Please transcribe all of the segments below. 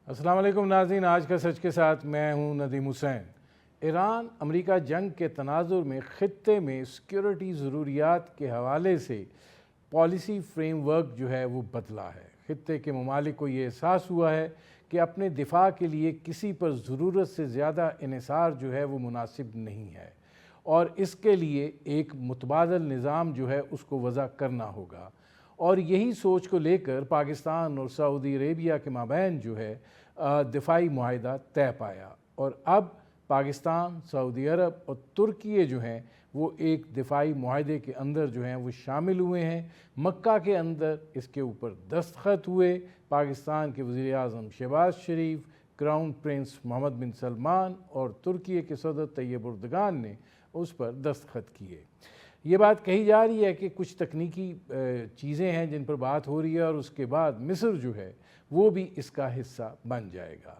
السلام علیکم ناظرین، آج کا سچ کے ساتھ میں ہوں ندیم حسین۔ ایران امریکہ جنگ کے تناظر میں خطے میں سیکیورٹی ضروریات کے حوالے سے پالیسی فریم ورک جو ہے وہ بدلا ہے۔ خطے کے ممالک کو یہ احساس ہوا ہے کہ اپنے دفاع کے لیے کسی پر ضرورت سے زیادہ انحصار جو ہے وہ مناسب نہیں ہے، اور اس کے لیے ایک متبادل نظام جو ہے اس کو وضع کرنا ہوگا۔ اور یہی سوچ کو لے کر پاکستان اور سعودی عربیہ کے مابین جو ہے دفاعی معاہدہ طے پایا، اور اب پاکستان، سعودی عرب اور ترکیے جو ہیں وہ ایک دفاعی معاہدے کے اندر جو ہیں وہ شامل ہوئے ہیں۔ مکہ کے اندر اس کے اوپر دستخط ہوئے۔ پاکستان کے وزیر اعظم شہباز شریف، کراؤن پرنس محمد بن سلمان اور ترکیے کے صدر طیب اردگان نے اس پر دستخط کیے۔ یہ بات کہی جا رہی ہے کہ کچھ تکنیکی چیزیں ہیں جن پر بات ہو رہی ہے، اور اس کے بعد مصر جو ہے وہ بھی اس کا حصہ بن جائے گا۔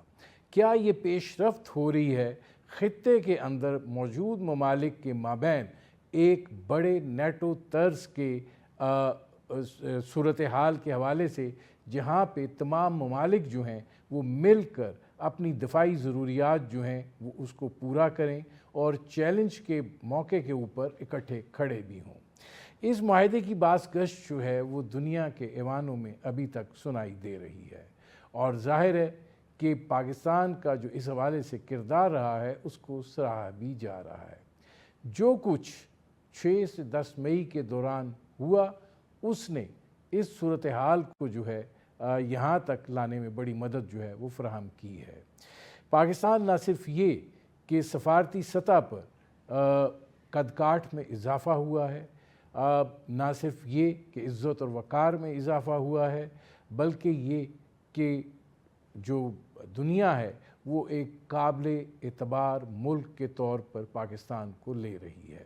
کیا یہ پیش رفت ہو رہی ہے خطے کے اندر موجود ممالک کے مابین ایک بڑے نیٹو طرز کے صورتحال کے حوالے سے، جہاں پہ تمام ممالک جو ہیں وہ مل کر اپنی دفاعی ضروریات جو ہیں وہ اس کو پورا کریں اور چیلنج کے موقع کے اوپر اکٹھے کھڑے بھی ہوں؟ اس معاہدے کی باز گشت جو ہے وہ دنیا کے ایوانوں میں ابھی تک سنائی دے رہی ہے، اور ظاہر ہے کہ پاکستان کا جو اس حوالے سے کردار رہا ہے اس کو سراہا بھی جا رہا ہے۔ جو کچھ 6 سے 10 مئی کے دوران ہوا، اس نے اس صورتحال کو جو ہے یہاں تک لانے میں بڑی مدد جو ہے وہ فراہم کی ہے۔ پاکستان نہ صرف یہ کہ سفارتی سطح پر قد کاٹ میں اضافہ ہوا ہے، نہ صرف یہ کہ عزت اور وقار میں اضافہ ہوا ہے، بلکہ یہ کہ جو دنیا ہے وہ ایک قابل اعتبار ملک کے طور پر پاکستان کو لے رہی ہے۔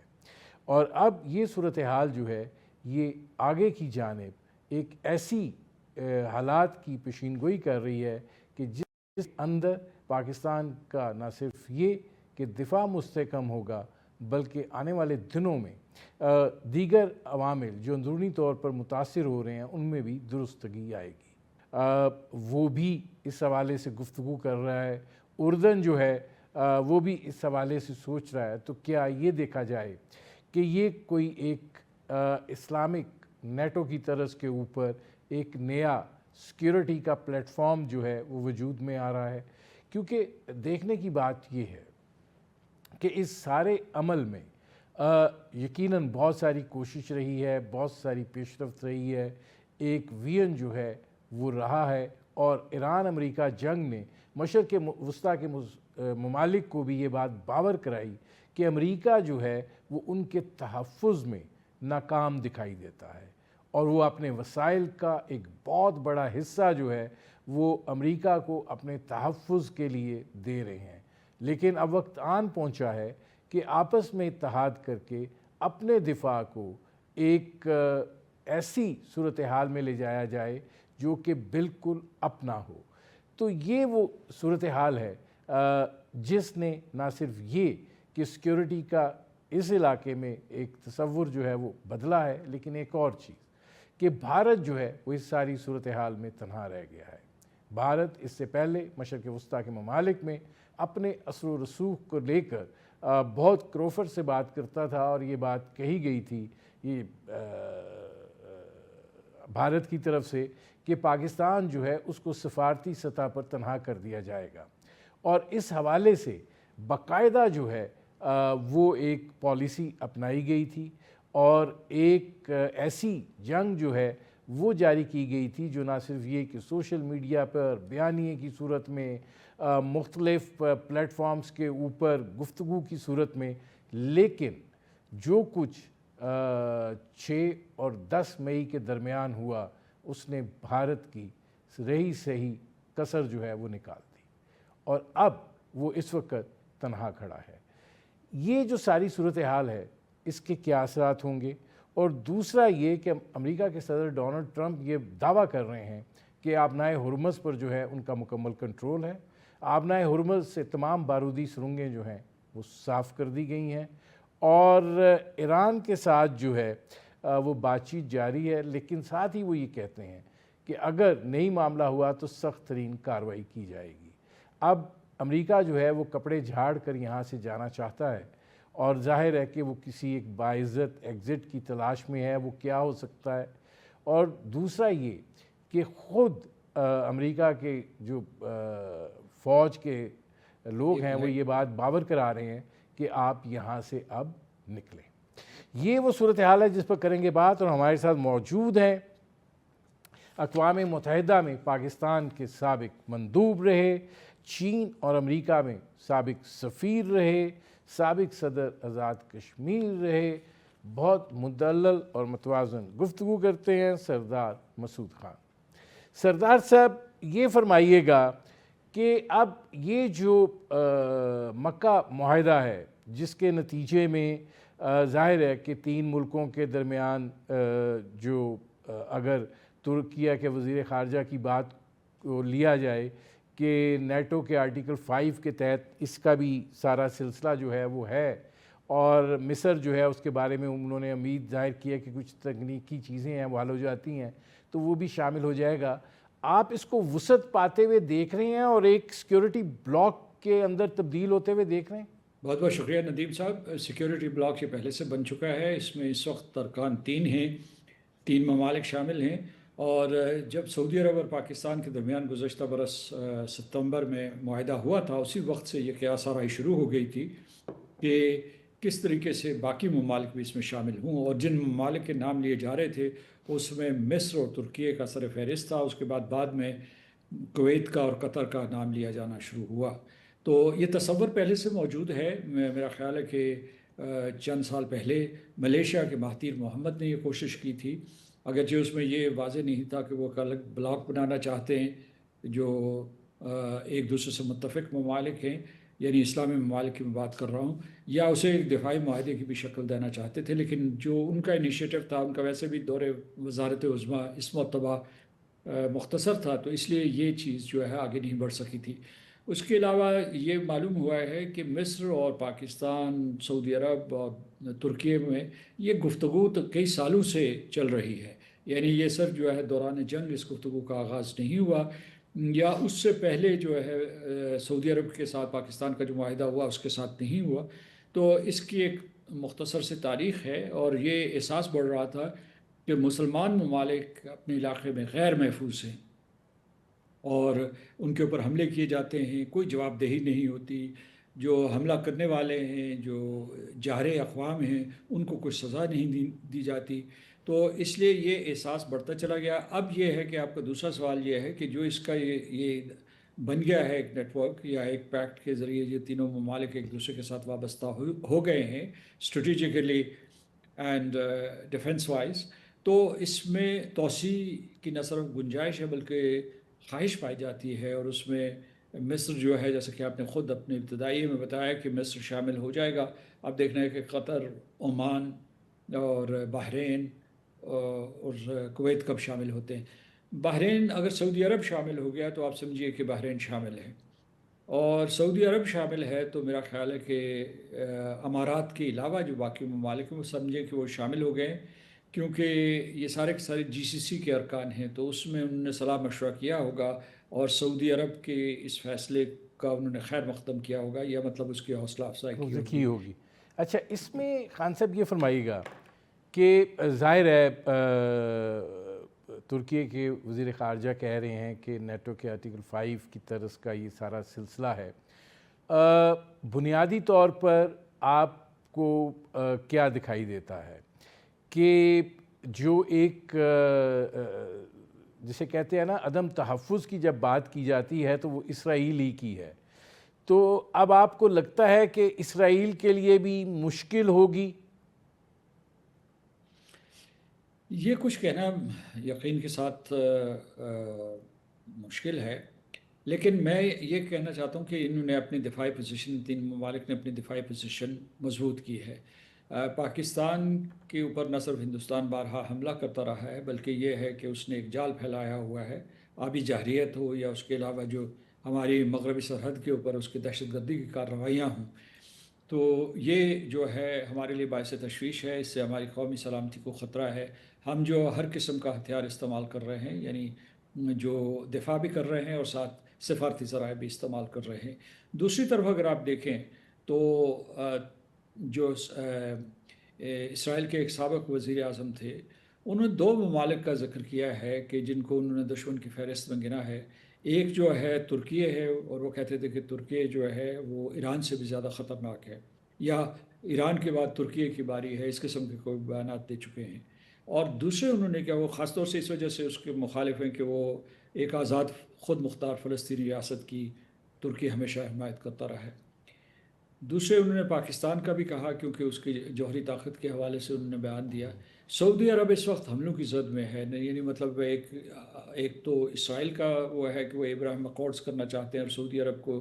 اور اب یہ صورتحال جو ہے یہ آگے کی جانب ایک ایسی حالات کی پیشین گوئی کر رہی ہے کہ جس اندر پاکستان کا نہ صرف یہ کہ دفاع مستحکم ہوگا، بلکہ آنے والے دنوں میں دیگر عوامل جو اندرونی طور پر متاثر ہو رہے ہیں ان میں بھی درستگی آئے گی۔ وہ بھی اس حوالے سے گفتگو کر رہا ہے، اردن جو ہے وہ بھی اس حوالے سے سوچ رہا ہے۔ تو کیا یہ دیکھا جائے کہ یہ کوئی ایک اسلامک نیٹو کی طرز کے اوپر ایک نیا سیکیورٹی کا پلیٹ فارم جو ہے وہ وجود میں آ رہا ہے؟ کیونکہ دیکھنے کی بات یہ ہے کہ اس سارے عمل میں یقیناً بہت ساری کوشش رہی ہے، بہت ساری پیش رفت رہی ہے، ایک ویژن جو ہے وہ رہا ہے، اور ایران امریکہ جنگ نے مشرق وسطیٰ کے ممالک کو بھی یہ بات باور کرائی کہ امریکہ جو ہے وہ ان کے تحفظ میں ناکام دکھائی دیتا ہے، اور وہ اپنے وسائل کا ایک بہت بڑا حصہ جو ہے وہ امریکہ کو اپنے تحفظ کے لیے دے رہے ہیں۔ لیکن اب وقت آن پہنچا ہے کہ آپس میں اتحاد کر کے اپنے دفاع کو ایک ایسی صورتحال میں لے جایا جائے جو کہ بالکل اپنا ہو۔ تو یہ وہ صورتحال ہے جس نے نہ صرف یہ کہ سیکیورٹی کا اس علاقے میں ایک تصور جو ہے وہ بدلا ہے، لیکن ایک اور چیز کہ بھارت جو ہے وہ اس ساری صورتحال میں تنہا رہ گیا ہے۔ بھارت اس سے پہلے مشرق وسطیٰ کے ممالک میں اپنے اثر و رسوخ کو لے کر بہت کروفر سے بات کرتا تھا، اور یہ بات کہی گئی تھی یہ بھارت کی طرف سے کہ پاکستان جو ہے اس کو سفارتی سطح پر تنہا کر دیا جائے گا، اور اس حوالے سے باقاعدہ جو ہے وہ ایک پالیسی اپنائی گئی تھی، اور ایک ایسی جنگ جو ہے وہ جاری کی گئی تھی جو نہ صرف یہ کہ سوشل میڈیا پر بیانیے کی صورت میں، مختلف پلیٹ فارمز کے اوپر گفتگو کی صورت میں، لیکن جو کچھ 6 اور 10 مئی کے درمیان ہوا اس نے بھارت کی رہی سہی کسر جو ہے وہ نکال دی، اور اب وہ اس وقت تنہا کھڑا ہے۔ یہ جو ساری صورتحال ہے اس کے کیا اثرات ہوں گے؟ اور دوسرا یہ کہ امریکہ کے صدر ڈونلڈ ٹرمپ یہ دعویٰ کر رہے ہیں کہ آبنائے ہرمز پر جو ہے ان کا مکمل کنٹرول ہے۔ آبنائے ہرمز سے تمام بارودی سرنگیں جو ہیں وہ صاف کر دی گئی ہیں، اور ایران کے ساتھ جو ہے وہ بات چیت جاری ہے، لیکن ساتھ ہی وہ یہ کہتے ہیں کہ اگر نہیں معاملہ ہوا تو سخت ترین کارروائی کی جائے گی۔ اب امریکہ جو ہے وہ کپڑے جھاڑ کر یہاں سے جانا چاہتا ہے، اور ظاہر ہے کہ وہ کسی ایک باعزت ایگزٹ کی تلاش میں ہے۔ وہ کیا ہو سکتا ہے؟ اور دوسرا یہ کہ خود امریکہ کے جو فوج کے لوگ ہیں وہ یہ بات باور کرا رہے ہیں کہ آپ یہاں سے اب نکلیں۔ یہ وہ صورتحال ہے جس پر کریں گے بات، اور ہمارے ساتھ موجود ہیں اقوام متحدہ میں پاکستان کے سابق مندوب رہے، چین اور امریکہ میں سابق سفیر رہے، سابق صدر آزاد کشمیر رہے، بہت مدلل اور متوازن گفتگو کرتے ہیں، سردار مسعود خان۔ سردار صاحب یہ فرمائیے گا کہ اب یہ جو مکہ معاہدہ ہے جس کے نتیجے میں ظاہر ہے کہ تین ملکوں کے درمیان جو اگر ترکیہ کے وزیر خارجہ کی بات کو لیا جائے کہ نیٹو کے آرٹیکل 5 کے تحت اس کا بھی سارا سلسلہ جو ہے وہ ہے، اور مصر جو ہے اس کے بارے میں انہوں نے امید ظاہر کی ہے کہ کچھ تکنیکی چیزیں ہیں وہ حل ہو جاتی ہیں تو وہ بھی شامل ہو جائے گا۔ آپ اس کو وسعت پاتے ہوئے دیکھ رہے ہیں اور ایک سیکیورٹی بلاک کے اندر تبدیل ہوتے ہوئے دیکھ رہے ہیں؟ بہت بہت شکریہ ندیم صاحب۔ سیکیورٹی بلاک یہ پہلے سے بن چکا ہے، اس میں اس وقت ارکان 3 ہیں، 3 ممالک شامل ہیں، اور جب سعودی عرب اور پاکستان کے درمیان گزشتہ برس ستمبر میں معاہدہ ہوا تھا، اسی وقت سے یہ قیاس آرائی شروع ہو گئی تھی کہ کس طریقے سے باقی ممالک بھی اس میں شامل ہوں، اور جن ممالک کے نام لیے جا رہے تھے اس میں مصر اور ترکیہ کا سر فہرست تھا، اس کے بعد میں کویت کا اور قطر کا نام لیا جانا شروع ہوا۔ تو یہ تصور پہلے سے موجود ہے۔ میرا خیال ہے کہ چند سال پہلے ملیشیا کے مہاتیر محمد نے یہ کوشش کی تھی، اگرچہ اس میں یہ واضح نہیں تھا کہ وہ ایک الگ بلاک بنانا چاہتے ہیں جو ایک دوسرے سے متفق ممالک ہیں، یعنی اسلامی ممالک کی میں بات کر رہا ہوں، یا اسے ایک دفاعی معاہدے کی بھی شکل دینا چاہتے تھے، لیکن جو ان کا انیشیٹو تھا، ان کا ویسے بھی دور وزارت عظمیٰ اس مرتبہ مختصر تھا، تو اس لیے یہ چیز جو ہے آگے نہیں بڑھ سکی تھی۔ اس کے علاوہ یہ معلوم ہوا ہے کہ مصر اور پاکستان، سعودی عرب اور ترکیہ میں یہ گفتگو تو کئی سالوں سے چل رہی ہے، یعنی یہ صرف جو ہے دوران جنگ اس گفتگو کا آغاز نہیں ہوا، یا اس سے پہلے جو ہے سعودی عرب کے ساتھ پاکستان کا جو معاہدہ ہوا اس کے ساتھ نہیں ہوا۔ تو اس کی ایک مختصر سی تاریخ ہے، اور یہ احساس بڑھ رہا تھا کہ مسلمان ممالک اپنے علاقے میں غیر محفوظ ہیں اور ان کے اوپر حملے کیے جاتے ہیں، کوئی جواب دہی نہیں ہوتی، جو حملہ کرنے والے ہیں، جو جارح اقوام ہیں، ان کو کوئی سزا نہیں دی جاتی۔ تو اس لیے یہ احساس بڑھتا چلا گیا۔ اب یہ ہے کہ آپ کا دوسرا سوال یہ ہے کہ جو اس کا یہ بن گیا ہے ایک نیٹ ورک یا ایک پیکٹ کے ذریعے یہ تینوں ممالک ایک دوسرے کے ساتھ وابستہ ہو گئے ہیں اسٹریٹجیکلی اینڈ ڈیفنس وائز، تو اس میں توسیع کی نہ صرف گنجائش ہے بلکہ خواہش پائی جاتی ہے، اور اس میں مصر جو ہے، جیسا کہ آپ نے خود اپنے ابتدائی میں بتایا کہ مصر شامل ہو جائے گا۔ اب دیکھنا ہے کہ قطر، عمان اور بحرین اور کویت کب شامل ہوتے ہیں۔ بحرین اگر سعودی عرب شامل ہو گیا تو آپ سمجھیے کہ بحرین شامل ہے، اور سعودی عرب شامل ہے تو میرا خیال ہے کہ امارات کے علاوہ جو باقی ممالک ہیں وہ سمجھیں کہ وہ شامل ہو گئے ہیں، کیونکہ یہ سارے کے سارے جی سی سی کے ارکان ہیں، تو اس میں انہوں نے صلاح مشورہ کیا ہوگا، اور سعودی عرب کے اس فیصلے کا انہوں نے خیر مقدم کیا ہوگا، یا مطلب اس کی حوصلہ افزائی کی ہوگی۔ اچھا، اس میں خان صاحب یہ فرمائیے گا کہ ظاہر ہے ترکیہ کے وزیر خارجہ کہہ رہے ہیں کہ نیٹو کے آرٹیکل 5 کی طرز کا یہ سارا سلسلہ ہے، بنیادی طور پر آپ کو کیا دکھائی دیتا ہے کہ جو ایک جسے کہتے ہیں نا عدم تحفظ کی جب بات کی جاتی ہے تو وہ اسرائیلی کی ہے، تو اب آپ کو لگتا ہے کہ اسرائیل کے لیے بھی مشکل ہوگی؟ یہ کچھ کہنا یقین کے ساتھ مشکل ہے، لیکن میں یہ کہنا چاہتا ہوں کہ انہوں نے اپنی دفاعی پوزیشن، تین ممالک نے اپنی دفاعی پوزیشن مضبوط کی ہے۔ پاکستان کے اوپر نہ صرف ہندوستان بارہا حملہ کرتا رہا ہے، بلکہ یہ ہے کہ اس نے ایک جال پھیلایا ہوا ہے، آبی جارحیت ہو یا اس کے علاوہ جو ہماری مغربی سرحد کے اوپر اس کی دہشت گردی کی کارروائیاں ہوں، تو یہ جو ہے ہمارے لیے باعث تشویش ہے، اس سے ہماری قومی سلامتی کو خطرہ ہے۔ ہم جو ہر قسم کا ہتھیار استعمال کر رہے ہیں، یعنی جو دفاع بھی کر رہے ہیں اور ساتھ سفارتی ذرائع بھی استعمال کر رہے ہیں۔ دوسری طرف اگر آپ دیکھیں تو جو اسرائیل کے ایک سابق وزیر اعظم تھے، انہوں نے دو ممالک کا ذکر کیا ہے کہ جن کو انہوں نے دشمن کی فہرست میں گنا ہے۔ ایک جو ہے ترکیہ ہے، اور وہ کہتے تھے کہ ترکیہ جو ہے وہ ایران سے بھی زیادہ خطرناک ہے، یا ایران کے بعد ترکیہ کی باری ہے، اس قسم کے کوئی بیانات دے چکے ہیں۔ اور دوسرے انہوں نے کیا، وہ خاص طور سے اس وجہ سے اس کے مخالف ہیں کہ وہ ایک آزاد خود مختار فلسطینی ریاست کی ترکی ہمیشہ حمایت کرتا رہا ہے۔ دوسرے انہوں نے پاکستان کا بھی کہا، کیونکہ اس کی جوہری طاقت کے حوالے سے انہوں نے بیان دیا۔ سعودی عرب اس وقت حملوں کی زد میں ہے، یعنی مطلب ایک تو اسرائیل کا وہ ہے کہ وہ ابراہیم اکارڈز کرنا چاہتے ہیں، اور سعودی عرب کو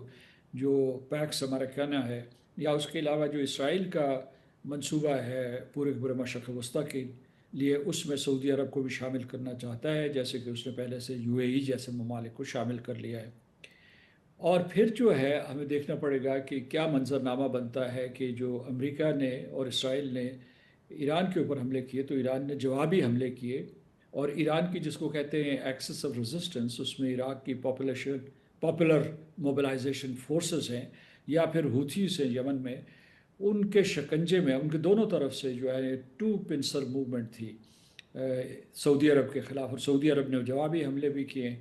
جو پیکس امریکانہ ہے، یا اس کے علاوہ جو اسرائیل کا منصوبہ ہے پورے کے پورے مشرق وسطیٰ کے لیے، اس میں سعودی عرب کو بھی شامل کرنا چاہتا ہے، جیسے کہ اس نے پہلے سے یو اے ای جیسے ممالک کو شامل کر لیا ہے۔ اور پھر جو ہے ہمیں دیکھنا پڑے گا کہ کیا منظرنامہ بنتا ہے کہ جو امریکہ نے اور اسرائیل نے ایران کے اوپر حملے کیے، تو ایران نے جوابی حملے کیے، اور ایران کی جس کو کہتے ہیں ایکسس آف ریزسٹنس، اس میں عراق کی پاپولر موبلائزیشن فورسز ہیں، یا پھر ہوتھیز ہیں یمن میں، ان کے شکنجے میں ان کے دونوں طرف سے جو ہے ٹو پنسر موومنٹ تھی سعودی عرب کے خلاف، اور سعودی عرب نے جوابی حملے بھی کیے۔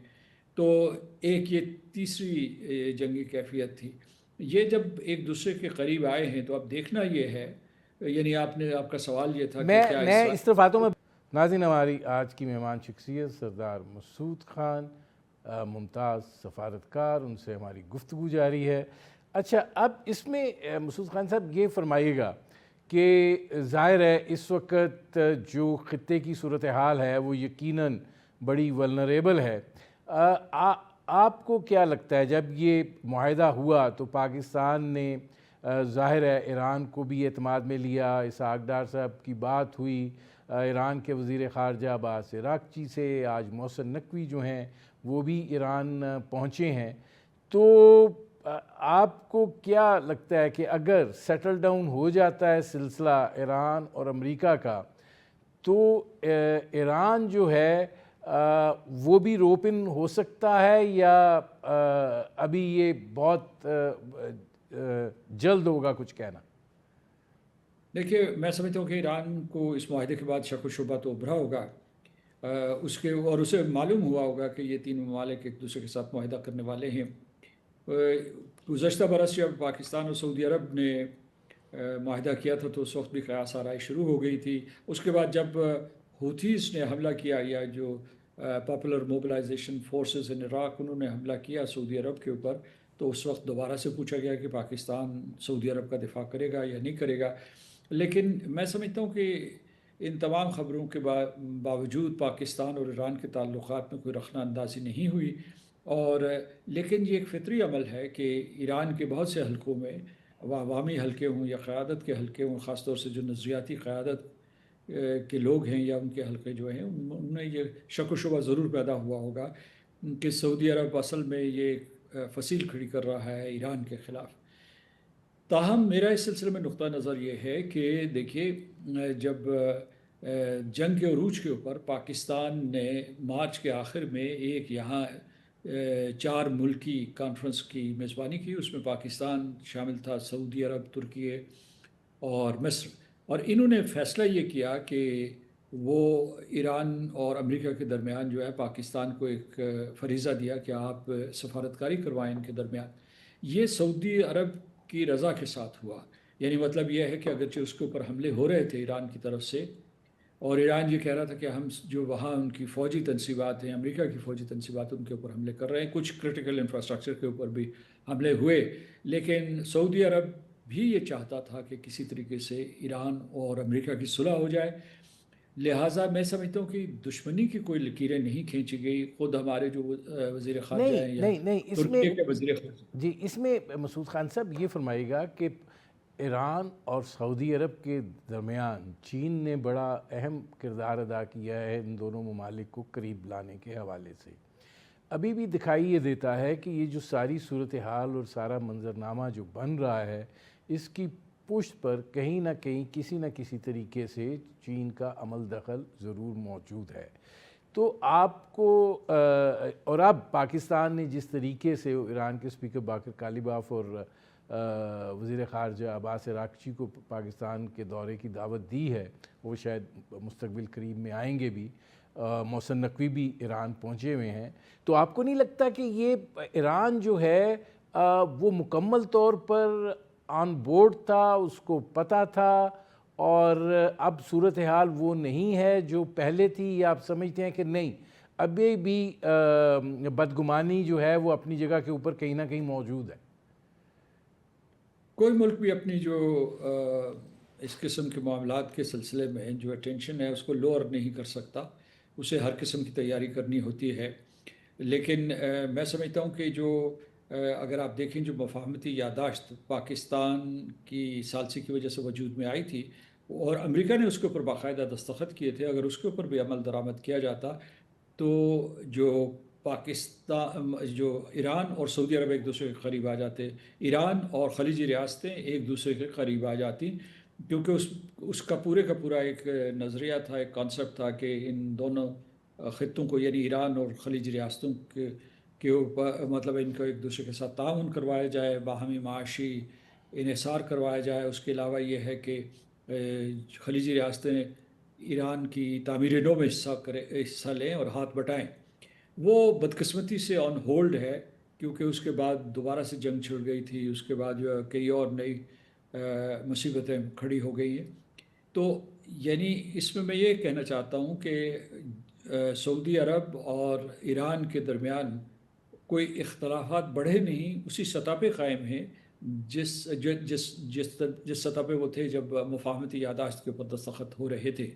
تو ایک یہ تیسری جنگی کیفیت تھی۔ یہ جب ایک دوسرے کے قریب آئے ہیں تو اب دیکھنا یہ ہے، یعنی آپ کا سوال یہ تھا کہ کیا میں اس طرف آتا ہوں۔ ناظرین، ہماری آج کی مہمان شخصیت سردار مسعود خان، ممتاز سفارتکار، ان سے ہماری گفتگو جاری ہے۔ اچھا، اب اس میں مسعود خان صاحب یہ فرمائیے گا کہ ظاہر ہے اس وقت جو خطے کی صورتحال ہے وہ یقیناً بڑی ولنریبل ہے۔ آپ کو کیا لگتا ہے، جب یہ معاہدہ ہوا تو پاکستان نے ظاہر ہے ایران کو بھی اعتماد میں لیا، اسحاق ڈار صاحب کی بات ہوئی ایران کے وزیر خارجہ عباس عراقچی سے، آج محسن نقوی جو ہیں وہ بھی ایران پہنچے ہیں۔ تو آپ کو کیا لگتا ہے کہ اگر سیٹل ڈاؤن ہو جاتا ہے سلسلہ ایران اور امریکہ کا، تو ایران جو ہے وہ بھی روپن ہو سکتا ہے، یا ابھی یہ بہت جلد ہوگا کچھ کہنا؟ دیکھیے، میں سمجھتا ہوں کہ ایران کو اس معاہدے کے بعد شک و شبہ تو ابھرا ہوگا، اور اسے معلوم ہوا ہوگا کہ یہ تین ممالک ایک دوسرے کے ساتھ معاہدہ کرنے والے ہیں۔ گزشتہ برس جب پاکستان اور سعودی عرب نے معاہدہ کیا تھا تو اس وقت بھی قیاس آرائی شروع ہو گئی تھی۔ اس کے بعد جب ہوتھیز نے حملہ کیا، یا جو popular mobilisation forces in Iraq, انہوں نے حملہ کیا سعودی عرب کے اوپر، تو اس وقت دوبارہ سے پوچھا گیا کہ پاکستان سعودی عرب کا دفاع کرے گا یا نہیں کرے گا۔ لیکن میں سمجھتا ہوں کہ ان تمام خبروں کے باوجود پاکستان اور ایران کے تعلقات میں کوئی رخنہ اندازی نہیں ہوئی، لیکن یہ ایک فطری عمل ہے کہ ایران کے بہت سے حلقوں میں، عوامی حلقے ہوں یا قیادت کے حلقے ہوں، خاص طور سے جو نظریاتی قیادت کے لوگ ہیں یا ان کے حلقے جو ہیں، ان میں یہ شک و شبہ ضرور پیدا ہوا ہوگا کہ سعودی عرب اصل میں یہ فصیل کھڑی کر رہا ہے ایران کے خلاف۔ تاہم میرا اس سلسلے میں نقطہ نظر یہ ہے کہ دیکھیے، جب جنگ کے عروج کے اوپر پاکستان نے مارچ کے آخر میں ایک یہاں 4 ملکی کانفرنس کی میزبانی کی، اس میں پاکستان شامل تھا، سعودی عرب، ترکیہ اور مصر، اور انہوں نے فیصلہ یہ کیا کہ وہ ایران اور امریکہ کے درمیان جو ہے پاکستان کو ایک فریضہ دیا کہ آپ سفارتکاری کروائیں ان کے درمیان۔ یہ سعودی عرب کی رضا کے ساتھ ہوا، یعنی مطلب یہ ہے کہ اگرچہ اس کے اوپر حملے ہو رہے تھے ایران کی طرف سے، اور ایران یہ کہہ رہا تھا کہ ہم جو وہاں ان کی فوجی تنصیبات ہیں، امریکہ کی فوجی تنصیبات، ان کے اوپر حملے کر رہے ہیں، کچھ کرٹیکل انفراسٹرکچر کے اوپر بھی حملے ہوئے، لیکن سعودی عرب بھی یہ چاہتا تھا کہ کسی طریقے سے ایران اور امریکہ کی صلح ہو جائے۔ لہٰذا میں سمجھتا ہوں کہ دشمنی کی کوئی لکیریں نہیں کھینچی گئی۔ خود ہمارے جو وزیر خارجہ ہیں یا نہیں، ترکیہ کے وزیر خارجہ، جی، اس میں مسعود خان صاحب یہ فرمائیے گا کہ ایران اور سعودی عرب کے درمیان چین نے بڑا اہم کردار ادا کیا ہے ان دونوں ممالک کو قریب لانے کے حوالے سے۔ ابھی بھی دکھائی یہ دیتا ہے کہ یہ جو ساری صورتحال اور سارا منظرنامہ جو بن رہا ہے، اس کی پشت پر کہیں نہ کہیں کسی نہ کسی طریقے سے چین کا عمل دخل ضرور موجود ہے۔ تو آپ کو اور اب پاکستان نے جس طریقے سے ایران کے اسپیکر باقر کالیباف اور وزیر خارجہ عباس عراقچی کو پاکستان کے دورے کی دعوت دی ہے، وہ شاید مستقبل قریب میں آئیں گے بھی، محسن نقوی بھی ایران پہنچے ہوئے ہیں، تو آپ کو نہیں لگتا کہ یہ ایران جو ہے وہ مکمل طور پر آن بورڈ تھا، اس کو پتہ تھا، اور اب صورتحال وہ نہیں ہے جو پہلے تھی، یا آپ سمجھتے ہیں کہ نہیں ابھی بھی بدگمانی جو ہے وہ اپنی جگہ کے اوپر کہیں نہ کہیں موجود ہے؟ کوئی ملک بھی اپنی جو اس قسم کے معاملات کے سلسلے میں جو ٹینشن ہے اس کو لوور نہیں کر سکتا، اسے ہر قسم کی تیاری کرنی ہوتی ہے۔ لیکن میں سمجھتا ہوں کہ جو اگر آپ دیکھیں جو مفاہمتی یادداشت پاکستان کی ثالثی کی وجہ سے وجود میں آئی تھی، اور امریکہ نے اس کے اوپر باقاعدہ دستخط کیے تھے، اگر اس کے اوپر بھی عمل درآمد کیا جاتا تو جو پاکستان جو ایران اور سعودی عرب ایک دوسرے کے قریب آ جاتے، ایران اور خلیجی ریاستیں ایک دوسرے کے قریب آ جاتی، کیونکہ اس کا پورا ایک نظریہ تھا، ایک کانسیپٹ تھا کہ ان دونوں خطوں کو، یعنی ایران اور خلیجی ریاستوں کے اوپر مطلب ان کو ایک دوسرے کے ساتھ تعاون کروایا جائے، باہمی معاشی انحصار کروایا جائے۔ اس کے علاوہ یہ ہے کہ خلیجی ریاستیں ایران کی تعمیر نو میں حصہ لیں اور ہاتھ بٹائیں۔ وہ بدقسمتی سے آن ہولڈ ہے، کیونکہ اس کے بعد دوبارہ سے جنگ چھڑ گئی تھی، اس کے بعد جو کئی اور نئی مصیبتیں کھڑی ہو گئی ہیں۔ تو یعنی اس میں یہ کہنا چاہتا ہوں کہ سعودی عرب اور ایران کے درمیان کوئی اختلافات بڑھے نہیں، اسی سطح پہ قائم ہیں جس سطح پہ وہ تھے جب مفاہمتی یادداشت کے اوپر دستخط ہو رہے تھے۔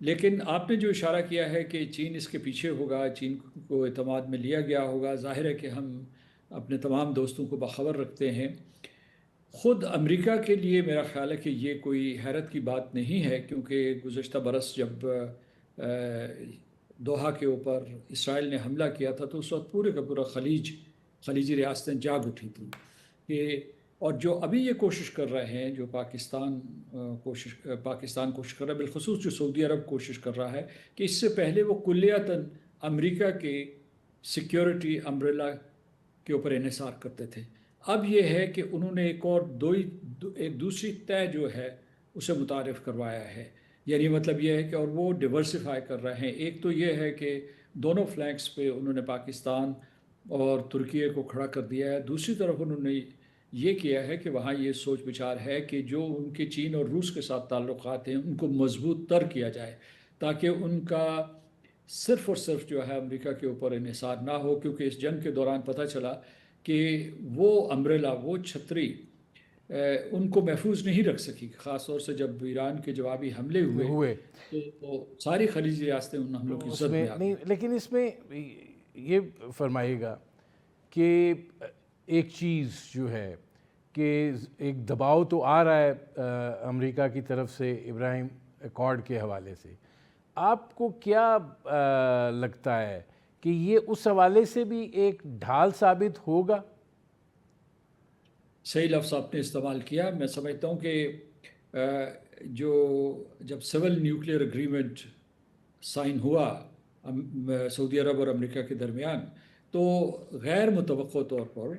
لیکن آپ نے جو اشارہ کیا ہے کہ چین اس کے پیچھے ہوگا، چین کو اعتماد میں لیا گیا ہوگا، ظاہر ہے کہ ہم اپنے تمام دوستوں کو باخبر رکھتے ہیں۔ خود امریکہ کے لیے میرا خیال ہے کہ یہ کوئی حیرت کی بات نہیں ہے، کیونکہ گزشتہ برس جب دوحہ کے اوپر اسرائیل نے حملہ کیا تھا تو اس وقت پورے کا پورا خلیجی ریاستیں جاگ اٹھی تھیں کہ، اور جو ابھی یہ کوشش کر رہے ہیں، جو پاکستان کوشش کر رہا ہے، بالخصوص جو سعودی عرب کوشش کر رہا ہے، کہ اس سے پہلے وہ کلیتاً امریکہ کے سیکیورٹی امبریلا کے اوپر انحصار کرتے تھے۔ اب یہ ہے کہ انہوں نے ایک دوسری طے جو ہے اسے متعارف کروایا ہے، یعنی مطلب یہ ہے کہ اور وہ ڈیورسیفائی کر رہے ہیں۔ ایک تو یہ ہے کہ دونوں فلینکس پہ انہوں نے پاکستان اور ترکیے کو کھڑا کر دیا ہے، دوسری طرف انہوں نے یہ کیا ہے کہ وہاں یہ سوچ بچار ہے کہ جو ان کے چین اور روس کے ساتھ تعلقات ہیں ان کو مضبوط تر کیا جائے، تاکہ ان کا صرف اور صرف جو ہے امریکہ کے اوپر انحصار نہ ہو، کیونکہ اس جنگ کے دوران پتہ چلا کہ وہ امبریلا، وہ چھتری ان کو محفوظ نہیں رکھ سکی، خاص طور سے جب ایران کے جوابی حملے ہوئے تو ساری خلیجی ریاستیں ان حملوں کی زد میں آ گئیں۔ لیکن اس میں یہ فرمائیے گا کہ ایک چیز جو ہے کہ ایک دباؤ تو آ رہا ہے امریکہ کی طرف سے ابراہیم ایکارڈ کے حوالے سے، آپ کو کیا لگتا ہے کہ یہ اس حوالے سے بھی ایک ڈھال ثابت ہوگا؟ صحیح لفظ آپ نے استعمال کیا۔ میں سمجھتا ہوں کہ جب سول نیوکلیئر اگریمنٹ سائن ہوا سعودی عرب اور امریکہ کے درمیان، تو غیر متوقع طور پر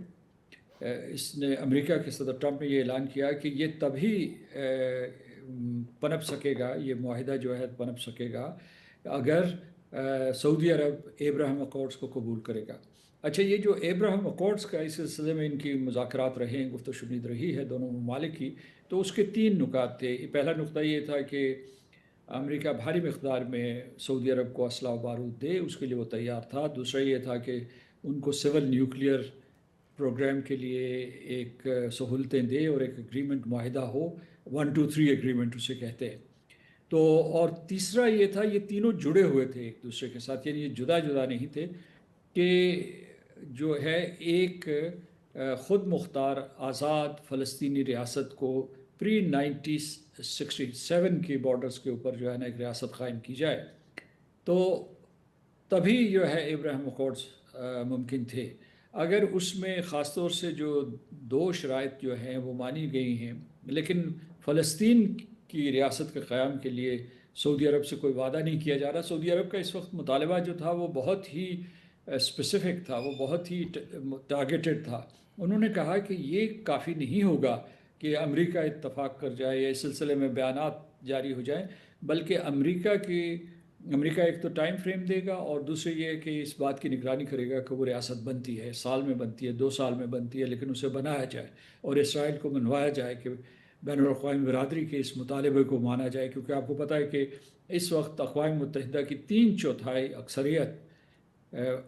اس نے امریکہ کے صدر ٹرمپ نے یہ اعلان کیا کہ یہ تبھی پنپ سکے گا، یہ معاہدہ جو ہے پنپ سکے گا اگر سعودی عرب ایبراہم اکارڈز کو قبول کرے گا۔ اچھا، یہ جو ایبراہم اکارڈز کا اس سلسلے میں ان کی مذاکرات رہے ہیں، گفت و شنید رہی ہے دونوں ممالک کی، تو اس کے 3 نکات تھے۔ پہلا نقطہ یہ تھا کہ امریکہ بھاری مقدار میں سعودی عرب کو اسلحہ و بارود دے، اس کے لیے وہ تیار تھا۔ دوسرا یہ تھا کہ ان کو سول نیوکلیئر پروگرام کے لیے ایک سہولتیں دے اور ایک اگریمنٹ معاہدہ ہو، 1-2-3 اگریمنٹ اسے کہتے ہیں۔ تو اور تیسرا یہ تھا، یہ تینوں جڑے ہوئے تھے ایک دوسرے کے ساتھ، یعنی یہ جدا جدا نہیں تھے، کہ جو ہے ایک خود مختار آزاد فلسطینی ریاست کو پری 1967 کی بارڈرز کے اوپر جو ہے نا ایک ریاست قائم کی جائے، تو تبھی جو ہے ابراہیم اکارڈز ممکن تھے۔ اگر اس میں خاص طور سے جو 2 شرائط جو ہیں وہ مانی گئی ہیں، لیکن فلسطین کی ریاست کے قیام کے لیے سعودی عرب سے کوئی وعدہ نہیں کیا جا رہا. سعودی عرب کا اس وقت مطالبہ جو تھا وہ بہت ہی اسپیسیفک تھا، وہ بہت ہی ٹارگیٹڈ تھا. انہوں نے کہا کہ یہ کافی نہیں ہوگا کہ امریکہ اتفاق کر جائے یا اس سلسلے میں بیانات جاری ہو جائیں، بلکہ امریکہ ایک تو ٹائم فریم دے گا، اور دوسرے یہ کہ اس بات کی نگرانی کرے گا کہ وہ ریاست بنتی ہے، سال میں بنتی ہے، 2 سال میں بنتی ہے، لیکن اسے بنایا جائے اور اسرائیل کو منوایا جائے کہ بین الاقوامی برادری کے اس مطالبے کو مانا جائے. کیونکہ آپ کو پتہ ہے کہ اس وقت اقوام متحدہ کی 3/4 اکثریت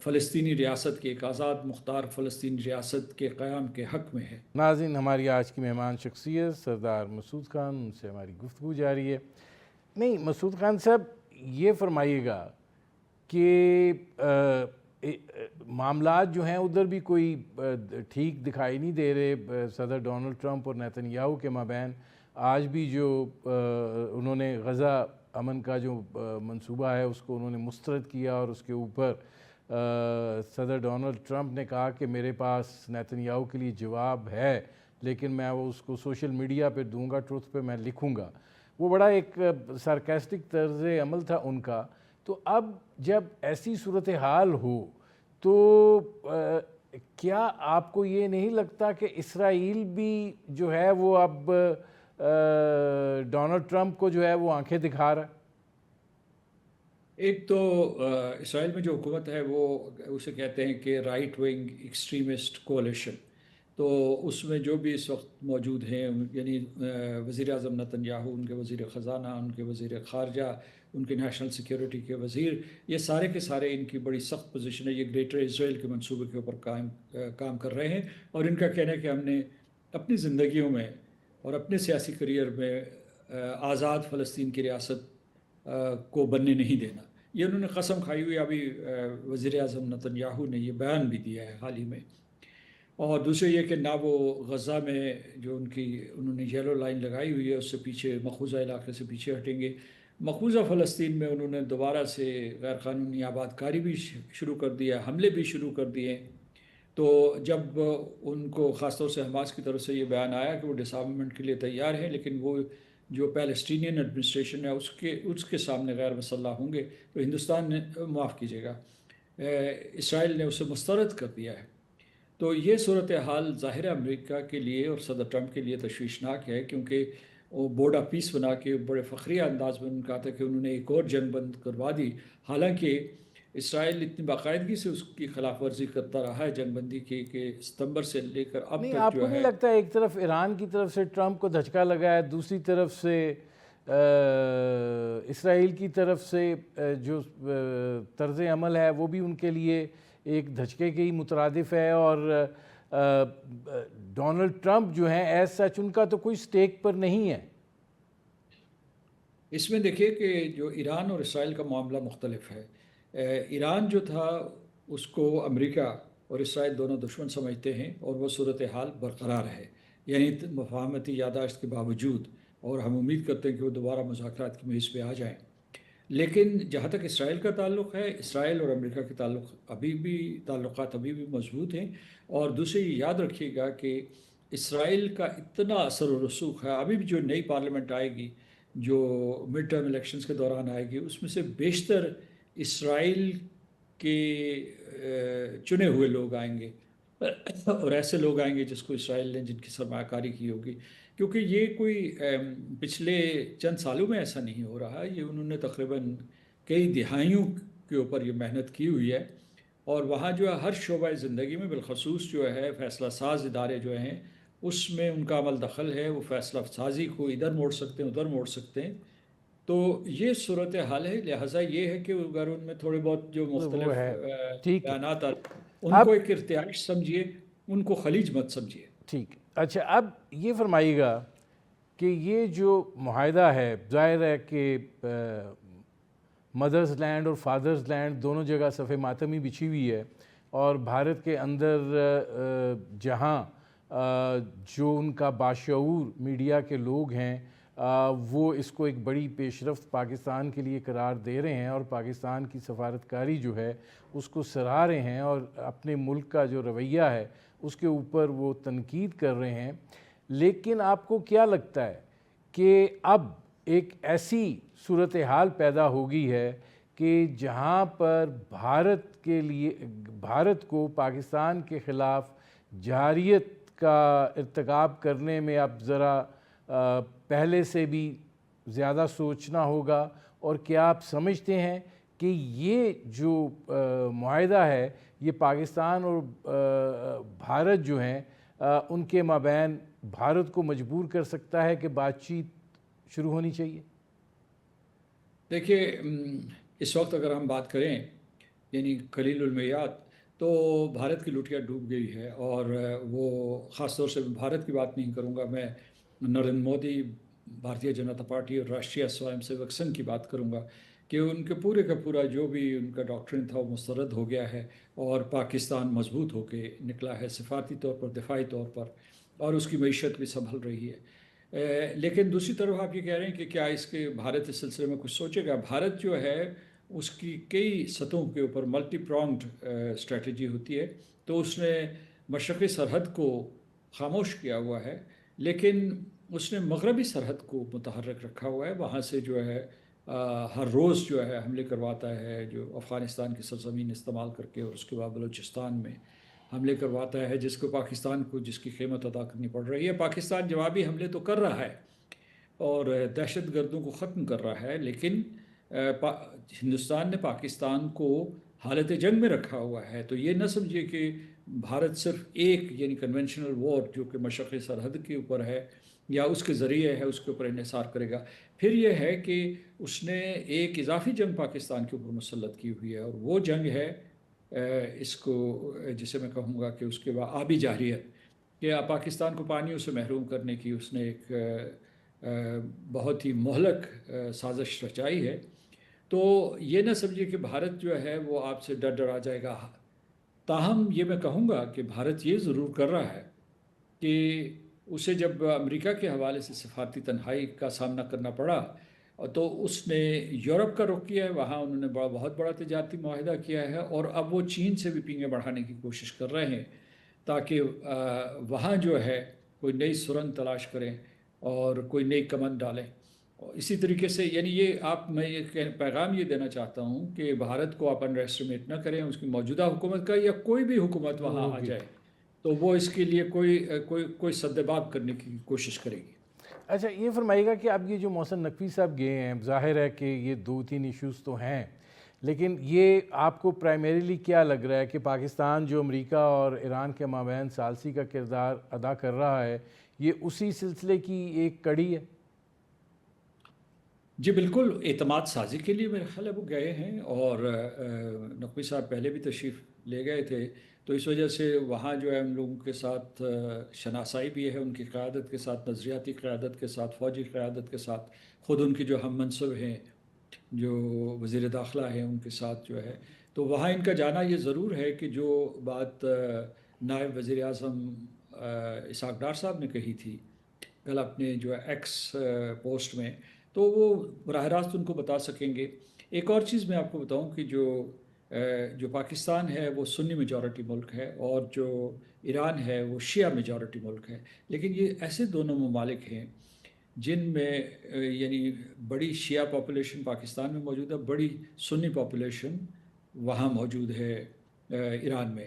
فلسطینی ریاست کے، ایک آزاد مختار فلسطینی ریاست کے قیام کے حق میں ہے. ناظرین، ہماری آج کی مہمان شخصیت سردار مسعود خان، ان سے ہماری گفتگو جاری ہے. نہیں مسعود خان صاحب، یہ فرمائیے گا کہ معاملات جو ہیں ادھر بھی کوئی ٹھیک دکھائی نہیں دے رہے. صدر ڈونلڈ ٹرمپ اور نیتن یاہو کے مابین آج بھی جو انہوں نے غزہ امن کا جو منصوبہ ہے اس کو انہوں نے مسترد کیا، اور اس کے اوپر صدر ڈونلڈ ٹرمپ نے کہا کہ میرے پاس نیتن یاہو کے لیے جواب ہے، لیکن میں وہ اس کو سوشل میڈیا پہ دوں گا، ٹروتھ پہ میں لکھوں گا. وہ بڑا ایک سارکیسٹک طرز عمل تھا ان کا. تو اب جب ایسی صورتحال ہو تو کیا آپ کو یہ نہیں لگتا کہ اسرائیل بھی جو ہے وہ اب ڈونلڈ ٹرمپ کو جو ہے وہ آنکھیں دکھا رہا ہے؟ ایک تو اسرائیل میں جو حکومت ہے وہ اسے کہتے ہیں کہ رائٹ ونگ ایکسٹریمسٹ کولیشن. تو اس میں جو بھی اس وقت موجود ہیں، یعنی وزیر اعظم نیتن یاہو، ان کے وزیر خزانہ، ان کے وزیر خارجہ، ان کے نیشنل سیکیورٹی کے وزیر، یہ سارے کے سارے ان کی بڑی سخت پوزیشن ہے. یہ گریٹر اسرائیل کے منصوبے کے اوپر کام کر رہے ہیں، اور ان کا کہنا ہے کہ ہم نے اپنی زندگیوں میں اور اپنے سیاسی کریئر میں آزاد فلسطین کی ریاست کو بننے نہیں دینا. یہ انہوں نے قسم کھائی ہوئی. ابھی وزیر اعظم نیتن یاہو نے یہ بیان بھی دیا ہے حال ہی میں. اور دوسرے یہ کہ نہ وہ غزہ میں جو انہوں نے یلو لائن لگائی ہوئی ہے اس سے پیچھے، مقبوضہ علاقے سے پیچھے ہٹیں گے. مقبوضہ فلسطین میں انہوں نے دوبارہ سے غیر قانونی آباد کاری بھی شروع کر دیا، حملے بھی شروع کر دیے. تو جب ان کو خاص طور سے حماس کی طرف سے یہ بیان آیا کہ وہ ڈس آرممنٹ کے لیے تیار ہیں، لیکن وہ جو پیلسٹینین ایڈمنسٹریشن ہے اس کے سامنے غیر مسلح ہوں گے، تو ہندوستان نے، معاف کیجیے گا، اسرائیل نے اسے مسترد کر دیا ہے. تو یہ صورتحال ظاہر امریکہ کے لیے اور صدر ٹرمپ کے لیے تشویشناک ہے، کیونکہ وہ بورڈ آف پیس بنا کے بڑے فخریہ انداز میں کہا تھا کہ انہوں نے ایک اور جنگ بند کروا دی. حالانکہ اسرائیل اتنی باقاعدگی سے اس کی خلاف ورزی کرتا رہا ہے جنگ بندی کی، کہ ستمبر سے لے کر اب نہیں، تک آپ کو جو نہیں ہے. لگتا ایک طرف ایران کی طرف سے ٹرمپ کو دھچکا لگا ہے، دوسری طرف سے اسرائیل کی طرف سے جو طرز عمل ہے وہ بھی ان کے لیے ایک دھچکے کے ہی مترادف ہے، اور ڈونلڈ ٹرمپ جو ہیں ایز سچ ان کا تو کوئی سٹیک پر نہیں ہے؟ اس میں دیکھیے کہ جو ایران اور اسرائیل کا معاملہ مختلف ہے. ایران جو تھا اس کو امریکہ اور اسرائیل دونوں دشمن سمجھتے ہیں، اور وہ صورتحال برقرار ہے، یعنی مفاہمتی یادداشت کے باوجود. اور ہم امید کرتے ہیں کہ وہ دوبارہ مذاکرات کی میز پہ آ جائیں. لیکن جہاں تک اسرائیل کا تعلق ہے، اسرائیل اور امریکہ کے تعلقات ابھی بھی مضبوط ہیں. اور دوسرے یہ یاد رکھیے گا کہ اسرائیل کا اتنا اثر و رسوخ ہے. ابھی بھی جو نئی پارلیمنٹ آئے گی، جو مڈ ٹرم الیکشنز کے دوران آئے گی، اس میں سے بیشتر اسرائیل کے چنے ہوئے لوگ آئیں گے، اور ایسے لوگ آئیں گے جس کو اسرائیل نے، جن کی سرمایہ کاری کی ہوگی. کیونکہ یہ کوئی پچھلے چند سالوں میں ایسا نہیں ہو رہا. یہ انہوں نے تقریباً کئی دہائیوں کے اوپر یہ محنت کی ہوئی ہے. اور وہاں جو ہے ہر شعبہ زندگی میں، بالخصوص جو ہے فیصلہ ساز ادارے جو ہیں، اس میں ان کا عمل دخل ہے. وہ فیصلہ سازی کو ادھر موڑ سکتے ہیں، ادھر موڑ سکتے ہیں. تو یہ صورتحال ہے. لہٰذا یہ ہے کہ اگر ان میں تھوڑے بہت جو وہ مختلف ہے. ٹھیک ہے. بیانات آتے، ان اب کو ایک ارتعاش سمجھیے، ان کو خلیج مت سمجھیے. ٹھیک. اچھا، اب یہ فرمائیے گا کہ یہ جو معاہدہ ہے، ظاہر ہے کہ مدرز لینڈ اور فادرز لینڈ دونوں جگہ صف ماتمی بچھی ہوئی ہے، اور بھارت کے اندر جہاں جو ان کا باشعور میڈیا کے لوگ ہیں وہ اس کو ایک بڑی پیش رفت پاکستان کے لیے قرار دے رہے ہیں، اور پاکستان کی سفارتکاری جو ہے اس کو سراہ رہے ہیں، اور اپنے ملک کا جو رویہ ہے اس کے اوپر وہ تنقید کر رہے ہیں. لیکن آپ کو کیا لگتا ہے کہ اب ایک ایسی صورتحال پیدا ہوگی ہے کہ جہاں پر بھارت کو پاکستان کے خلاف جارحیت کا ارتکاب کرنے میں اب ذرا پہلے سے بھی زیادہ سوچنا ہوگا. اور کیا آپ سمجھتے ہیں کہ یہ جو معاہدہ ہے یہ پاکستان اور بھارت جو ہیں ان کے مابین بھارت کو مجبور کر سکتا ہے کہ بات چیت شروع ہونی چاہیے؟ دیکھیے، اس وقت اگر ہم بات کریں یعنی قلیل المیعاد، تو بھارت کی لٹیا ڈوب گئی ہے. اور وہ خاص طور سے بھارت کی بات نہیں کروں گا، میں نریندر مودی، بھارتیہ جنتا پارٹی اور راشٹریہ سوئم سیوک سنگھ کی بات کروں گا کہ ان کے پورے کا پورا جو بھی ان کا ڈاکٹرن تھا وہ مسترد ہو گیا ہے اور پاکستان مضبوط ہو کے نکلا ہے، سفارتی طور پر، دفاعی طور پر، اور اس کی معیشت بھی سنبھل رہی ہے. لیکن دوسری طرف آپ یہ کہہ رہے ہیں کہ کیا اس کے بھارت اس سلسلے میں کچھ سوچے گا. بھارت جو ہے اس کی کئی سطحوں کے اوپر ملٹی پرانگڈ اسٹریٹجی ہوتی ہے. تو اس نے مشرقی سرحد کو خاموش کیا ہوا ہے، لیکن اس نے مغربی سرحد کو متحرک رکھا ہوا ہے. وہاں سے جو ہے ہر روز جو ہے حملے کرواتا ہے، جو افغانستان کی سرزمین استعمال کر کے، اور اس کے بعد بلوچستان میں حملے کرواتا ہے، جس کو پاکستان کو جس کی قیمت ادا کرنی پڑ رہی ہے. پاکستان جوابی حملے تو کر رہا ہے اور دہشت گردوں کو ختم کر رہا ہے، لیکن ہندوستان نے پاکستان کو حالت جنگ میں رکھا ہوا ہے. تو یہ نہ سمجھے کہ بھارت صرف ایک یعنی کنونشنل وار جو کہ مشرقی سرحد کے اوپر ہے یا اس کے ذریعے ہے اس کے اوپر انحصار کرے گا. پھر یہ ہے کہ اس نے ایک اضافی جنگ پاکستان کے اوپر مسلط کی ہوئی ہے، اور وہ جنگ ہے اس کو جسے میں کہوں گا کہ اس کے بعد آبی جارحیت، کہ پاکستان کو پانیوں سے محروم کرنے کی اس نے ایک بہت ہی مہلک سازش رچائی ہے. تو یہ نہ سمجھے کہ بھارت جو ہے وہ آپ سے ڈر آ جائے گا. تاہم یہ میں کہوں گا کہ بھارت یہ ضرور کر رہا ہے کہ اسے جب امریکہ کے حوالے سے سفارتی تنہائی کا سامنا کرنا پڑا تو اس نے یورپ کا رخ کیا ہے. وہاں انہوں نے بہت بڑا تجارتی معاہدہ کیا ہے، اور اب وہ چین سے بھی پینگیں بڑھانے کی کوشش کر رہے ہیں تاکہ وہاں جو ہے کوئی نئی سرنگ تلاش کریں اور کوئی نئی کمند ڈالیں. اسی طریقے سے یعنی میں یہ پیغام یہ دینا چاہتا ہوں کہ بھارت کو آپ انڈر ایسٹیمیٹ نہ کریں. اس کی موجودہ حکومت کا یا کوئی بھی حکومت وہاں آ جائے تو وہ اس کے لیے کوئی سدباب کرنے کی کوشش کرے گی. اچھا، یہ فرمائیے گا کہ اب یہ جو محسن نقوی صاحب گئے ہیں، ظاہر ہے کہ یہ 2-3 ایشوز تو ہیں، لیکن یہ آپ کو پرائمریلی کیا لگ رہا ہے کہ پاکستان جو امریکہ اور ایران کے مابین ثالثی کا کردار ادا کر رہا ہے، یہ اسی سلسلے کی ایک کڑی ہے؟ جی بالکل، اعتماد سازی کے لیے میرے خیال ہے وہ گئے ہیں، اور نقوی صاحب پہلے بھی تشریف لے گئے تھے. تو اس وجہ سے وہاں جو ہے ہم لوگوں کے ساتھ شناسائی بھی ہے، ان کی قیادت کے ساتھ، نظریاتی قیادت کے ساتھ، فوجی قیادت کے ساتھ، خود ان کی جو ہم منصب ہیں جو وزیر داخلہ ہیں ان کے ساتھ جو ہے. تو وہاں ان کا جانا یہ ضرور ہے کہ جو بات نائب وزیر اعظم اسحاق ڈار صاحب نے کہی تھی کل اپنے جو ایکس پوسٹ میں، تو وہ براہ راست ان کو بتا سکیں گے. ایک اور چیز میں آپ کو بتاؤں کہ جو پاکستان ہے وہ سنی میجورٹی ملک ہے، اور جو ایران ہے وہ شیعہ میجورٹی ملک ہے. لیکن یہ ایسے دونوں ممالک ہیں جن میں یعنی بڑی شیعہ پاپولیشن پاکستان میں موجود ہے، بڑی سنی پاپولیشن وہاں موجود ہے ایران میں.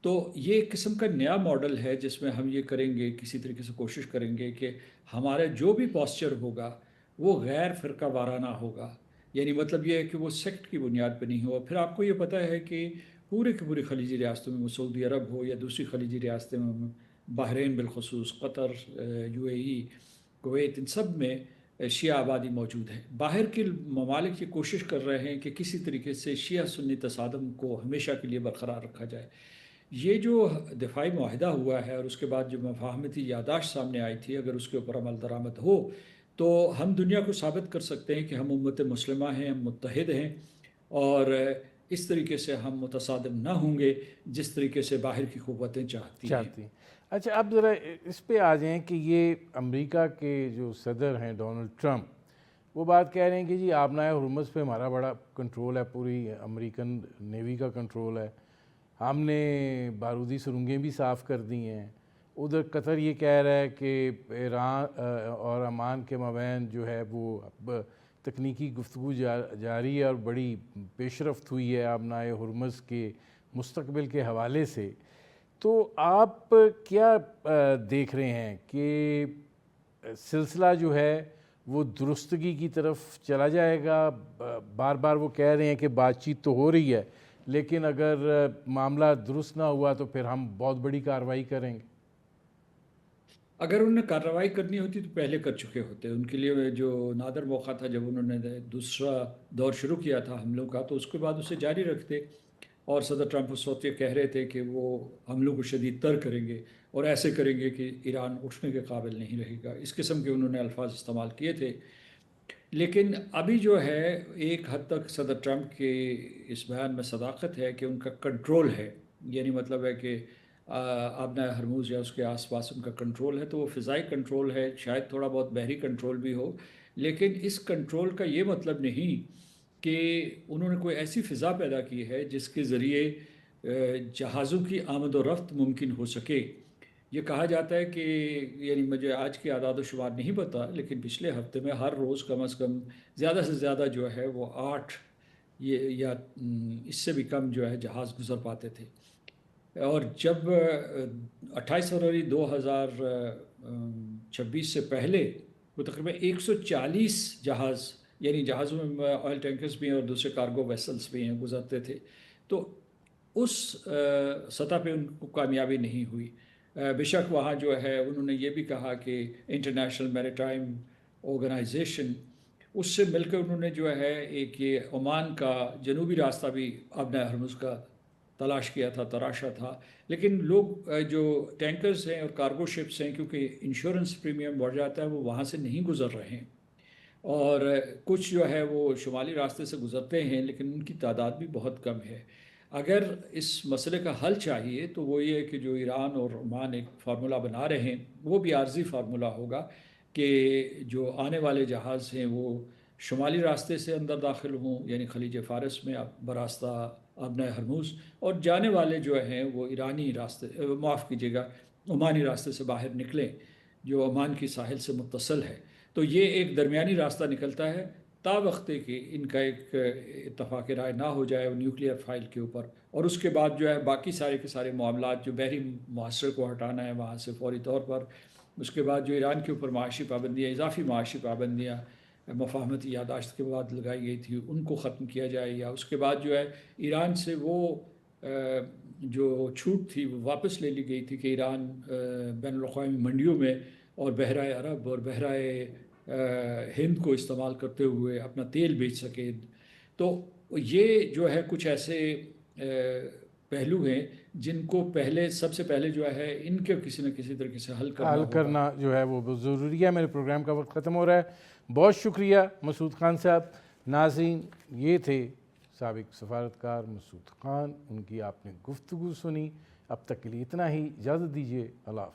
تو یہ ایک قسم کا نیا ماڈل ہے جس میں ہم یہ کریں گے، کسی طریقے سے کوشش کریں گے کہ ہمارا جو بھی پاسچر ہوگا وہ غیر فرقہ وارانہ ہوگا. یعنی مطلب یہ ہے کہ وہ سیکٹ کی بنیاد پہ نہیں ہوا. پھر آپ کو یہ پتہ ہے کہ پورے کی پوری خلیجی ریاستوں میں، وہ سعودی عرب ہو یا دوسری خلیجی ریاستیں میں، بحرین بالخصوص، قطر، UAE، کویت، ان سب میں شیعہ آبادی موجود ہے. باہر کے ممالک یہ کوشش کر رہے ہیں کہ کسی طریقے سے شیعہ سنی تصادم کو ہمیشہ کے لیے برقرار رکھا جائے. یہ جو دفاعی معاہدہ ہوا ہے اور اس کے بعد جو مفاہمتی یادداشت سامنے آئی تھی، اگر اس کے اوپر عمل درآمد ہو تو ہم دنیا کو ثابت کر سکتے ہیں کہ ہم امت مسلمہ ہیں، ہم متحد ہیں، اور اس طریقے سے ہم متصادم نہ ہوں گے جس طریقے سے باہر کی قوتیں چاہتی ہیں. اچھا، اب ذرا اس پہ آ جائیں کہ یہ امریکہ کے جو صدر ہیں ڈونلڈ ٹرمپ، وہ بات کہہ رہے ہیں کہ جی آبنائے ہرمز پہ ہمارا بڑا کنٹرول ہے، پوری امریکن نیوی کا کنٹرول ہے، ہم نے بارودی سرنگیں بھی صاف کر دی ہیں، ادھر قطر یہ کہہ رہا ہے کہ ایران اور عمان کے مابین جو ہے وہ اب تکنیکی گفتگو جاری ہے اور بڑی پیش رفت ہوئی ہے آبنائے ہرمز کے مستقبل کے حوالے سے. تو آپ کیا دیکھ رہے ہیں کہ سلسلہ جو ہے وہ درستگی کی طرف چلا جائے گا؟ بار بار وہ کہہ رہے ہیں کہ بات چیت تو ہو رہی ہے، لیکن اگر معاملہ درست نہ ہوا تو پھر ہم بہت بڑی کارروائی کریں گے. اگر انہوں نے کارروائی کرنی ہوتی تو پہلے کر چکے ہوتے. ان کے لیے جو نادر موقع تھا جب انہوں نے دوسرا دور شروع کیا تھا حملوں کا، تو اس کے بعد اسے جاری رکھتے. اور صدر ٹرمپ اس وقت یہ کہہ رہے تھے کہ وہ حملوں کو شدید تر کریں گے اور ایسے کریں گے کہ ایران اٹھنے کے قابل نہیں رہے گا. اس قسم کے انہوں نے الفاظ استعمال کیے تھے. لیکن ابھی جو ہے ایک حد تک صدر ٹرمپ کے اس بیان میں صداقت ہے کہ ان کا کنٹرول ہے. یعنی مطلب ہے کہ آبنائے ہرموز یا اس کے آس پاس ان کا کنٹرول ہے، تو وہ فضائی کنٹرول ہے، شاید تھوڑا بہت بحری کنٹرول بھی ہو. لیکن اس کنٹرول کا یہ مطلب نہیں کہ انہوں نے کوئی ایسی فضا پیدا کی ہے جس کے ذریعے جہازوں کی آمد و رفت ممکن ہو سکے. یہ کہا جاتا ہے کہ یعنی مجھے آج کے اعداد و شمار نہیں پتہ، لیکن پچھلے ہفتے میں ہر روز کم از کم زیادہ سے زیادہ جو ہے وہ 8 یا اس سے بھی کم جو ہے جہاز گزر پاتے تھے. اور جب 28 فروری 2026 سے پہلے وہ تقریباً 140 جہاز، یعنی جہازوں میں آئل ٹینکرز بھی ہیں اور دوسرے کارگو ویسلز بھی ہیں، گزرتے تھے. تو اس سطح پہ ان کو کامیابی نہیں ہوئی. بے شک وہاں جو ہے انہوں نے یہ بھی کہا کہ انٹرنیشنل میریٹائم آرگنائزیشن، اس سے مل کر انہوں نے جو ہے ایک یہ عمان کا جنوبی راستہ بھی آبنائے ہرمز کا تلاش کیا تھا، تراشا تھا. لیکن لوگ جو ٹینکرز ہیں اور کارگو شپس ہیں، کیونکہ انشورنس پریمیم بڑھ جاتا ہے، وہ وہاں سے نہیں گزر رہے ہیں. اور کچھ جو ہے وہ شمالی راستے سے گزرتے ہیں، لیکن ان کی تعداد بھی بہت کم ہے. اگر اس مسئلے کا حل چاہیے تو وہ یہ ہے کہ جو ایران اور عمان ایک فارمولہ بنا رہے ہیں، وہ بھی عارضی فارمولہ ہوگا کہ جو آنے والے جہاز ہیں وہ شمالی راستے سے اندر داخل ہوں، یعنی خلیج فارس میں براستہ آبنائے ہرموز، اور جانے والے جو ہیں وہ ایرانی راستے، معاف کیجیے گا، عمانی راستے سے باہر نکلیں جو عمان کی ساحل سے متصل ہے. تو یہ ایک درمیانی راستہ نکلتا ہے تا وقتے کہ ان کا ایک اتفاق رائے نہ ہو جائے نیوکلیئر فائل کے اوپر. اور اس کے بعد جو ہے باقی سارے کے سارے معاملات، جو بحری معاشرے کو ہٹانا ہے وہاں سے فوری طور پر، اس کے بعد جو ایران کے اوپر معاشی پابندیاں، اضافی معاشی پابندیاں مفاہمتی یادداشت کے بعد لگائی گئی تھی، ان کو ختم کیا جائے. یا اس کے بعد جو ہے ایران سے وہ جو چھوٹ تھی وہ واپس لے لی گئی تھی کہ ایران بین الاقوامی منڈیوں میں اور بحرۂ عرب اور بحرۂ ہند کو استعمال کرتے ہوئے اپنا تیل بیچ سکے. تو یہ جو ہے کچھ ایسے پہلو ہیں جن کو سب سے پہلے جو ہے ان کے کسی نہ کسی طریقے سے حل کرنا جو ہے وہ بہت ضروری ہے. میرے پروگرام کا وقت ختم ہو رہا ہے. بہت شکریہ مسعود خان صاحب. ناظرین، یہ تھے سابق سفارتکار مسعود خان، ان کی آپ نے گفتگو سنی. اب تک کے لیے اتنا ہی، اجازت دیجیے. اللہ حافظ.